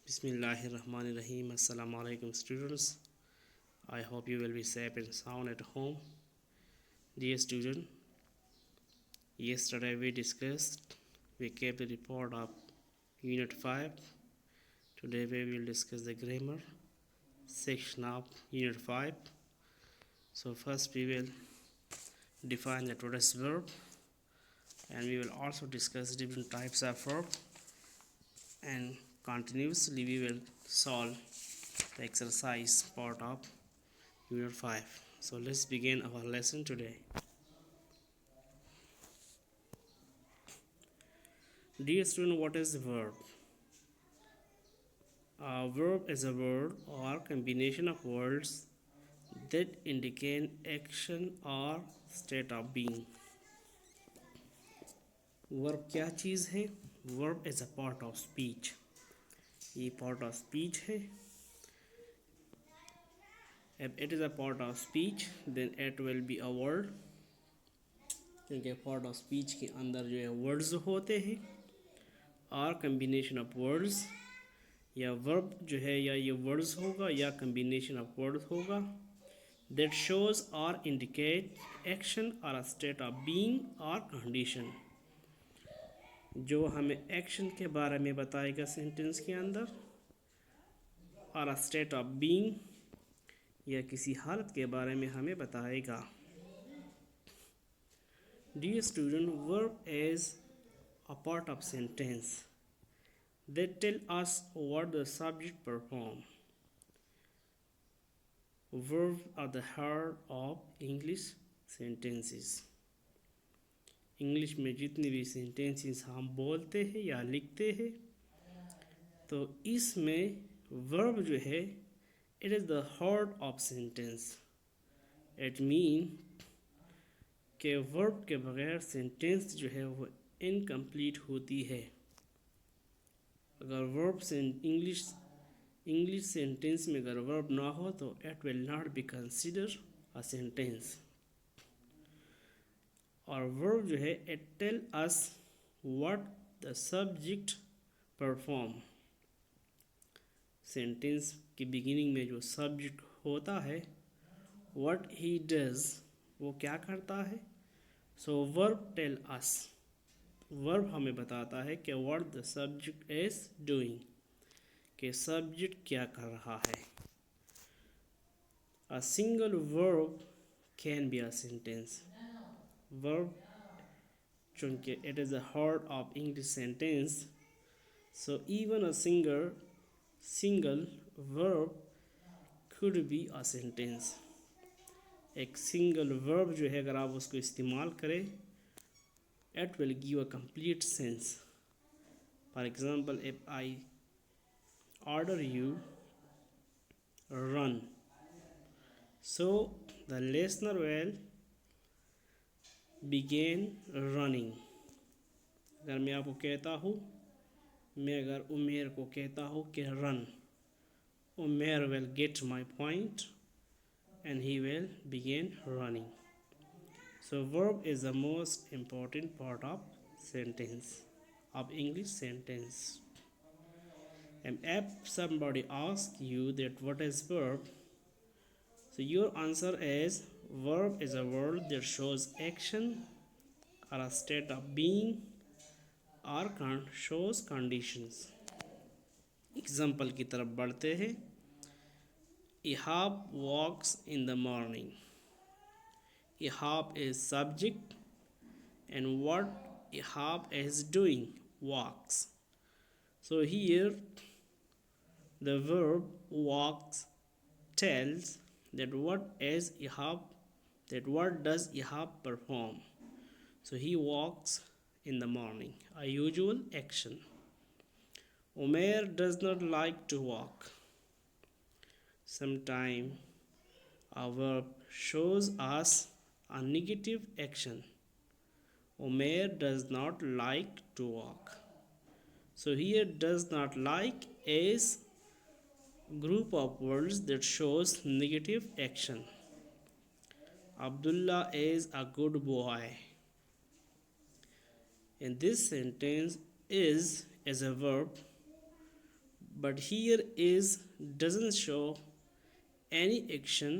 Bismillahirrahmanirrahim. Assalamu alaikum students. I hope you will be safe and sound at home. Dear student, yesterday we kept the report of Unit 5. Today we will discuss the grammar section of Unit 5. So first we will define the today's verb, and we will also discuss different types of verb, and continuously we will solve the exercise part of Unit 5. So let's begin our lesson today. Dear student, what is the verb? A verb is a word or combination of words that indicate action or state of being. Verb क्या चीज़ है? Verb is a part of speech. ये part of speech है. If it is a part of speech, then it will be a word. क्योंकि part of speech के अंदर जो है words होते हैं, और combination of words, या verb जो है या ये words होगा या combination of words होगा that shows or indicate action or a state of being or condition, जो हमें action के बारे में बताएगा sentence के अंदर, और a state of being या किसी हालत के बारे में हमें बताएगा. Dear student, verb is a part of sentence that tell us what the subject perform. Verbs are the heart of English sentences. English में जितनी भी sentences हम बोलते हैं या लिखते हैं, तो इसमें verb जो है it is the heart of sentence. It mean कि verb के बगैर sentence जो है वो incomplete होती है. अगर verb से English sentence में अगर verb ना हो तो it will not be considered a sentence. और verb जो है it tell us what the subject perform. Sentence के beginning में जो subject होता है, what he does, वो क्या करता है. So verb tell us, verb हमें बताता है कि what the subject is doing, कि subject क्या कर रहा है. A single verb can be a sentence. Verb चूँकि it is the heart of English sentence, so even a single verb could be a sentence. एक single verb जो है अगर आप उसको इस्तेमाल करें, it will give a complete sense. For example, if I order you run, so the listener will begin running. अगर मैं आपको कहता हूँ, मैं अगर उमेर को कहता हूँ कि run, Umer will get my point and he will begin running. So verb is the most important part of sentence, of English sentence. And if somebody asks you that what is verb, so your answer is verb is a word that shows action or a state of being or shows conditions. Example की तरफ बढ़ते हैं. Ihab walks in the morning. Ihab is subject, and what Ihab is doing, walks. So here the verb walks tells that what is Ihab, that what does Ihab perform. So he walks in the morning, a usual action. Umair does not like to walk. Sometimes a verb shows us a negative action. Umair does not like to walk. So here does not like is group of words that shows negative action. Abdullah is a good boy. In this sentence is a verb, but here is doesn't show any action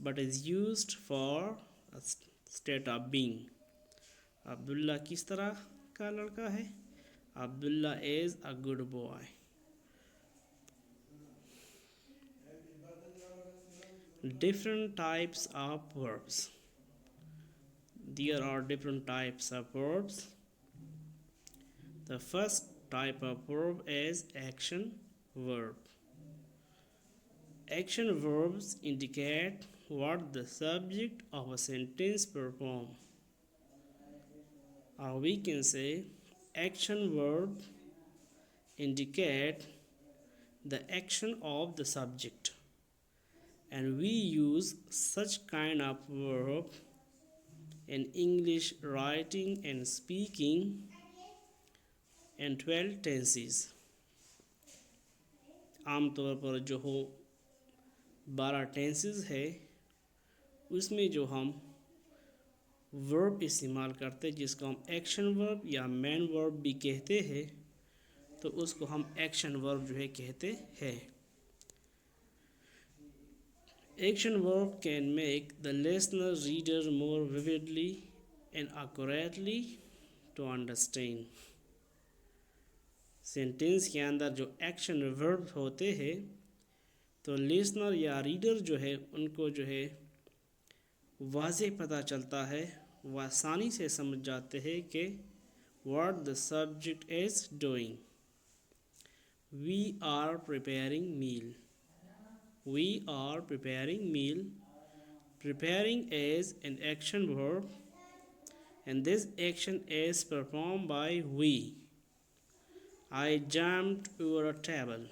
but is used for a state of being. Abdullah किस तरह का लड़का है? Abdullah is a good boy. Different types of verbs. There are different types of verbs. The first type of verb is action verb. Action verbs indicate what the subject of a sentence performs. Or we can say action verb indicate the action of the subject, and we use such kind of verb in English writing and speaking in 12 tenses. आमतौर पर जो हो 12 tenses है उसमें जो हम verb इस्तेमाल करते हैं जिसको हम एक्शन वर्ब या मेन वर्ब भी कहते हैं, तो उसको हम एक्शन वर्ब जो है कहते हैं. Action verb can make the listener reader more vividly and accurately to understand. Sentence के अंदर जो एक्शन वर्ब होते हैं तो लिसनर या रीडर जो है उनको जो है वाज़े पता चलता है, वह आसानी से समझ जाते हैं कि what the subject is doing. We are preparing meal. We are preparing meal. Preparing is an action verb and this action is performed by we. I jumped over a table.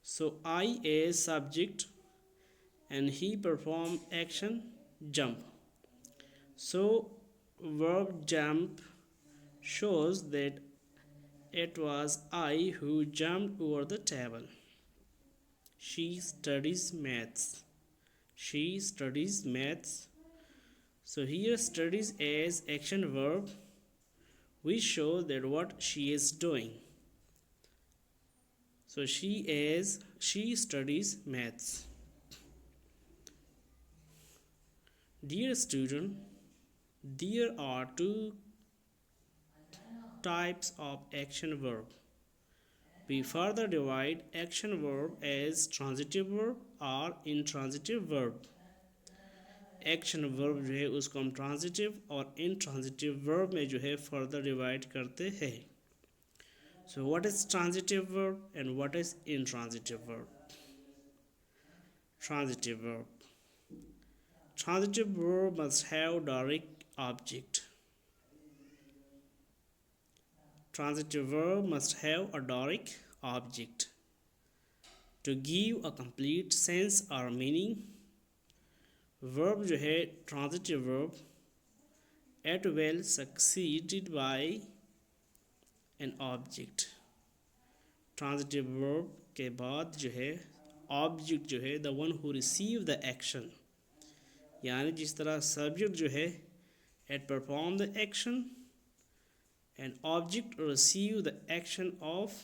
So I is subject and he performed action jump. So verb jump shows that it was I who jumped over the table. She studies maths. She studies maths. So here studies as action verb. We show that what she is doing. So she studies maths. Dear student, there are two types of action verb. We further divide action verb as transitive verb और intransitive verb. Action verb जो है उसको हम transitive और intransitive verb में जो है further divide करते हैं. So what is transitive verb and what is intransitive verb? Transitive verb. Transitive verb must have direct object. Transitive verb must have a direct object to give a complete sense or meaning. Verb जो है transitive verb at well succeeded by an object. Transitive verb के बाद जो है object जो है the one who receive the action, यानी जिस तरह सब्जेक्ट जो है it perform the action and object receive the action of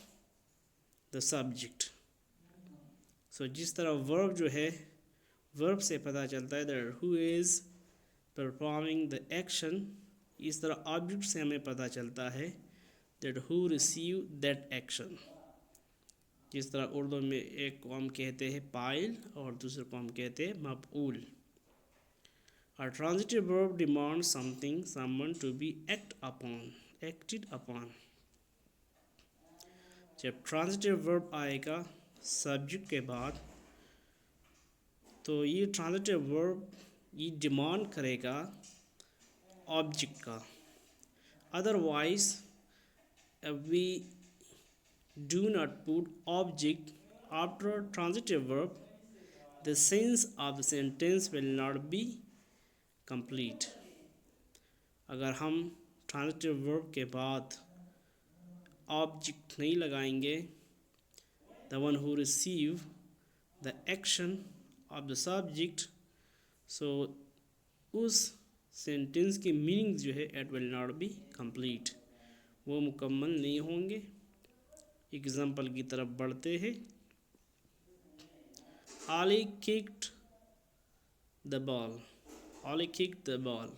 the subject. So जिस तरह verb जो है verb से पता चलता है that who is performing the action, इस तरह object से हमें पता चलता है that who receive that action. जिस तरह उर्दू में एक को हम कहते हैं पाइल और दूसरे को हम कहते हैं मफऊल. A transitive verb demands something, someone to be acted upon. जब transitive verb आएगा subject के बाद तो ये transitive verb ये demand करेगा object का. Otherwise, if we do not put object after transitive verb, the sense of the sentence will not be complete. अगर हम ट्रांजिटिव वर्ब के बाद ऑब्जेक्ट नहीं लगाएंगे the one who receive the action of the subject, so उस sentence की meaning जो है it will not be complete, वो मुकम्मल नहीं होंगे. एग्जाम्पल की तरफ बढ़ते हैं। Ali kicked the ball. Ali kicked the ball.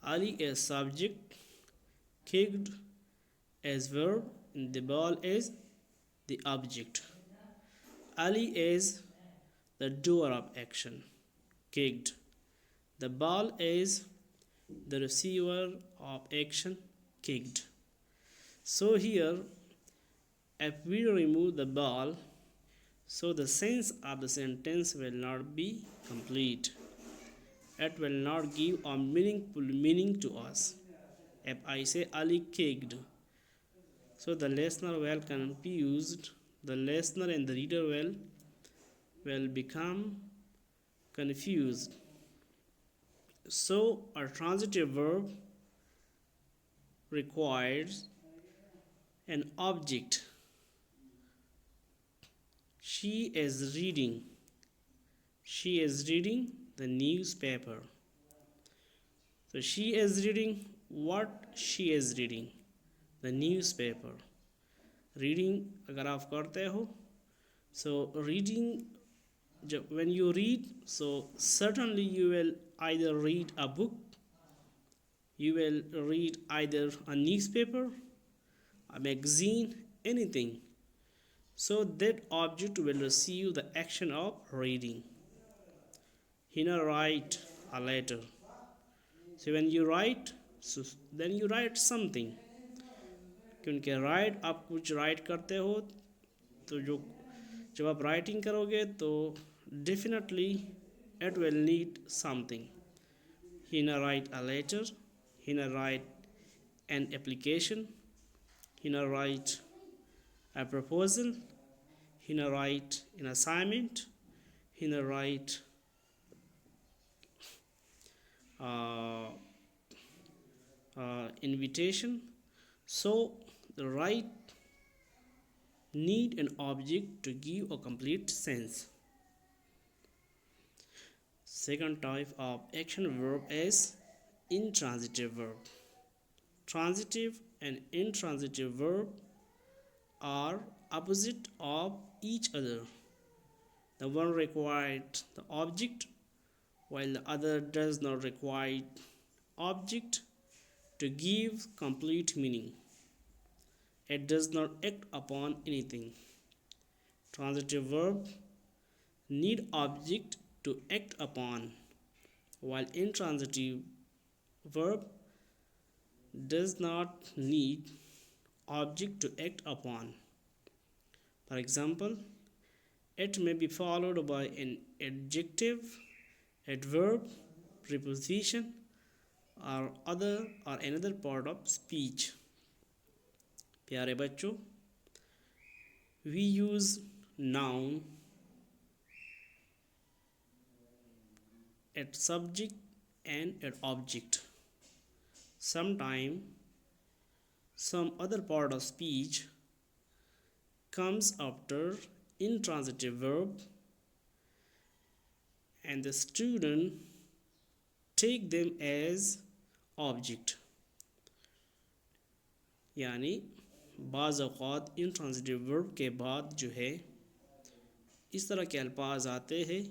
Ali as subject, kicked as verb, and the ball is the object. Ali is the doer of action, kicked. The ball is the receiver of action, kicked. So here, if we remove the ball, so the sense of the sentence will not be complete. It will not give a meaningful meaning to us. If I say Ali kicked, so the listener will confused. The listener and the reader will become confused. So a transitive verb requires an object. She is reading. She is reading the newspaper. So she is reading what she is reading? The newspaper. Reading अगर आप करते हो, so reading, when you read, so certainly you will either read a book, you will read either a newspaper, a magazine, anything. So that object will receive the action of reading. Hina write a letter. So when you write, so then you write something. क्योंकि right आप कुछ right करते हो, तो जब आप writing करोगे तो definitely it will need something. He na write a letter, he na write an application, he na write a proposal, he na write an assignment, he na write invitation. So the right need an object to give a complete sense. Second type of action verb is intransitive verb. Transitive and intransitive verb are opposite of each other. The one requires the object while the other does not require object to give complete meaning. It does not act upon anything. Transitive verb need object to act upon, while intransitive verb does not need object to act upon. For example, it may be followed by an adjective, adverb, preposition, or another part of speech. प्यारे बच्चों, we use noun at subject and at object. Sometimes some other part of speech comes after intransitive verb and the student take them as object. यानी बाज़ औक़ात intransitive verb के बाद जो है इस तरह के अल्फाज आते हैं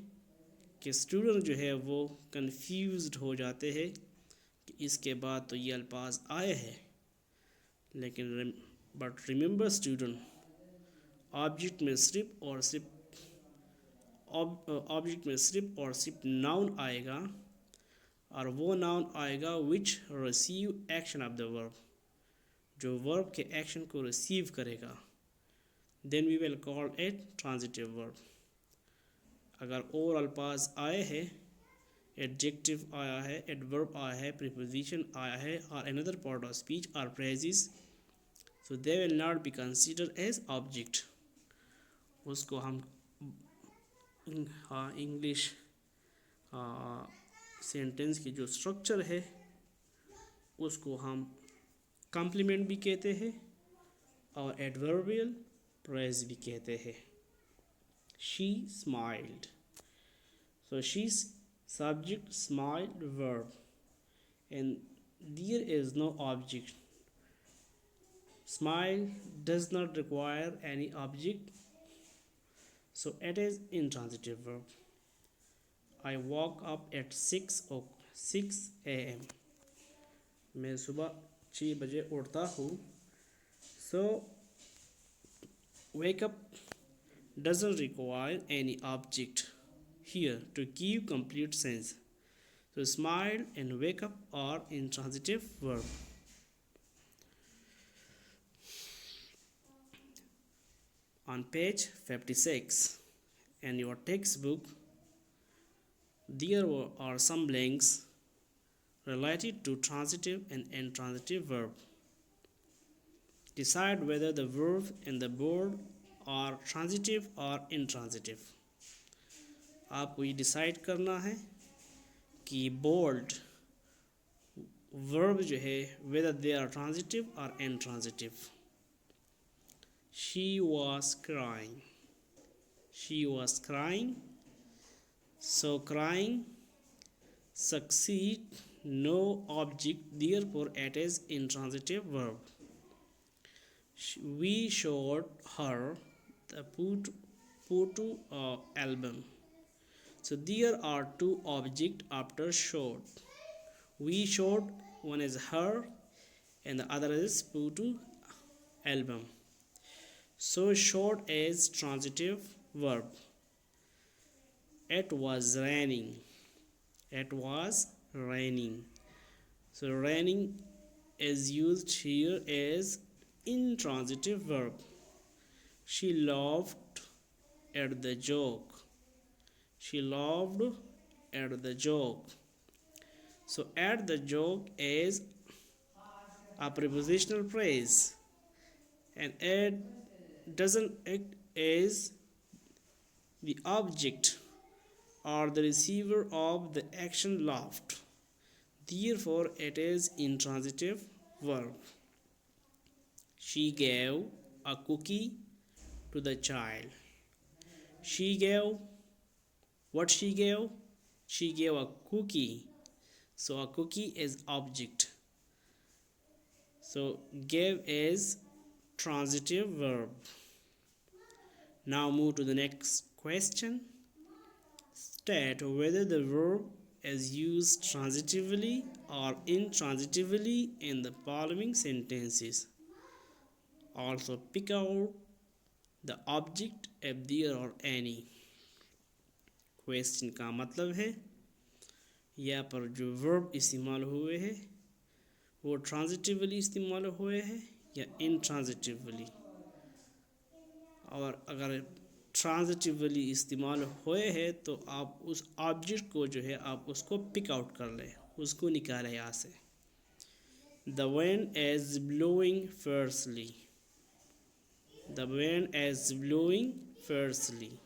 कि स्टूडेंट जो है वो कंफ्यूज्ड हो जाते हैं कि इसके बाद तो ये अल्फाज आए हैं, लेकिन बट रिमेंबर स्टूडेंट, ऑब्जेक्ट में सिर्फ और सिर्फ नाउन आएगा, और वो नाउन आएगा which receive action of the verb, जो वर्ब के एक्शन को रिसीव करेगा. Then we will call it transitive verb. अगर और अल्फाज आए हैं, एडजेक्टिव आया है, एडवर्ब आया है, प्रीपोजिशन आया है, और another part of speech are phrases, so they will not be considered as object. उसको हम इंग्लिश सेंटेंस की जो स्ट्रक्चर है उसको हम कॉम्प्लीमेंट भी कहते हैं और एडवर्बियल प्रेज भी कहते हैं. She smiled, so she subject, smiled verb, and there is no object, Smile does not require any object, so it is intransitive verb. I woke up at 6 a.m. मैं सुबह 6 बजे उठता हूँ. So wake up doesn't require any object here to give complete sense. So smile and wake up are intransitive verb. On page 56 in your textbook, there are some blanks related to transitive and intransitive verb. Decide whether the verb in the board are transitive or intransitive. आपको ये decide करना है कि bold verb जो है whether they are transitive or intransitive. She was crying. She was crying. So crying succeed no object, therefore it is intransitive verb. We showed her the photo album. So there are two objects after showed. We showed, one is her and the other is photo album. So showed is transitive verb. It was raining. It was raining. So raining is used here as intransitive verb. She laughed at the joke. She laughed at the joke. So at the joke is a prepositional phrase and it doesn't act as the object or the receiver of the action laughed. Therefore it is intransitive verb. She gave a cookie to the child. She gave what she gave? She gave a cookie. So a cookie is object. So gave is transitive verb. Now move to the next question. State whether the verb is used transitively or intransitively in the following sentences. Also pick out the object if there are any. Question का मतलब है यहाँ पर जो verb इस्तेमाल हुए हैं वो ट्रांजिटिवली इस्तेमाल हुए हैं या इंट्रांजिटिवली. और अगर ट्रांजिटिवली इस्तेमाल हुए हैं तो आप उस ऑब्जेक्ट को जो है आप उसको पिक आउट कर लें, उसको निकालें यहाँ से. The wind is blowing fiercely. The wind is blowing fiercely.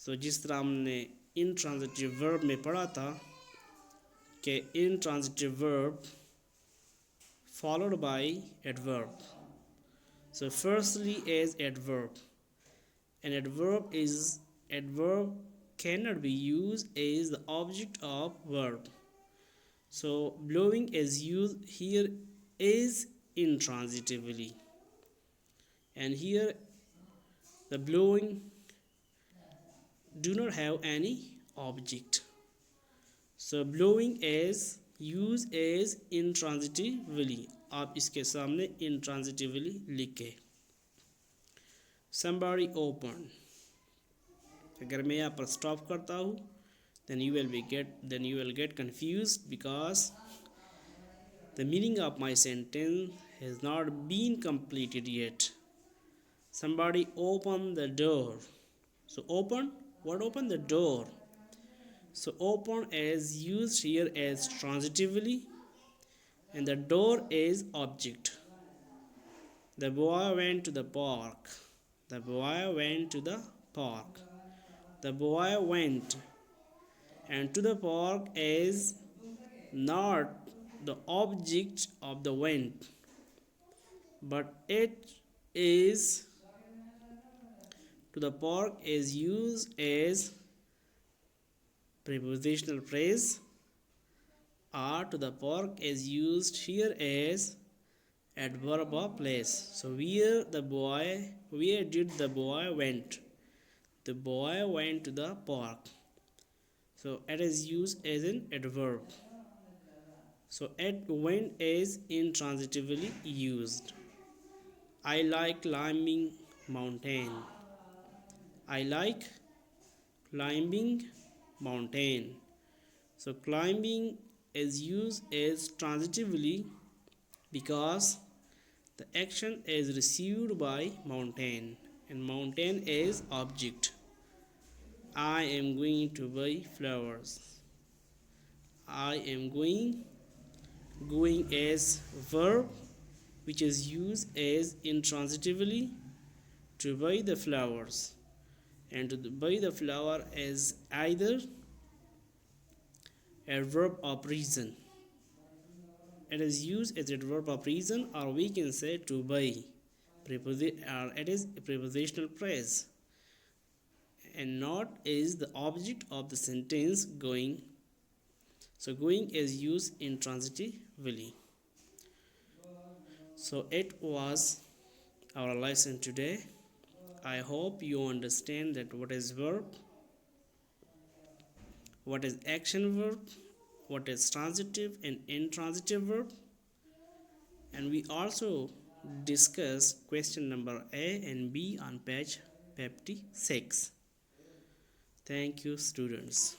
तो जिस तरह हमने intransitive verb में पढ़ा था कि intransitive verb followed by adverb. So firstly is adverb. An adverb cannot be used as the object of verb. So blowing is used here is intransitively. And here the blowing do not have any object. So blowing is used as intransitively. आप इसके सामने intransitively लिखें. Somebody opened. अगर मैं यहाँ पर stop करता हूँ then you will get confused because the meaning of my sentence has not been completed yet. Somebody opened the door. So open, what open? The door. So open is used here as transitively and the door is object. The boy went to the park. The boy went to the park. The boy went and to the park is not the object of the went, but it is to the park is used as prepositional phrase, or to the park is used here as adverb of place. So where did the boy went? The boy went to the park. So it is used as an adverb. So it went is intransitively used. I like climbing mountain. I like climbing mountain. So climbing is used as transitively because the action is received by mountain and mountain is object. I am going to buy flowers. I am going as verb which is used as intransitively to buy the flowers, and to buy the flower is either a verb of reason. It is used as a verb of reason, or we can say to buy. It is a prepositional phrase, and not is the object of the sentence going. So going is used intransitively. So it was our lesson today. I hope you understand that what is verb, what is action verb, what is transitive and intransitive verb, and we also discuss question number A and B on page 56. Thank you, students.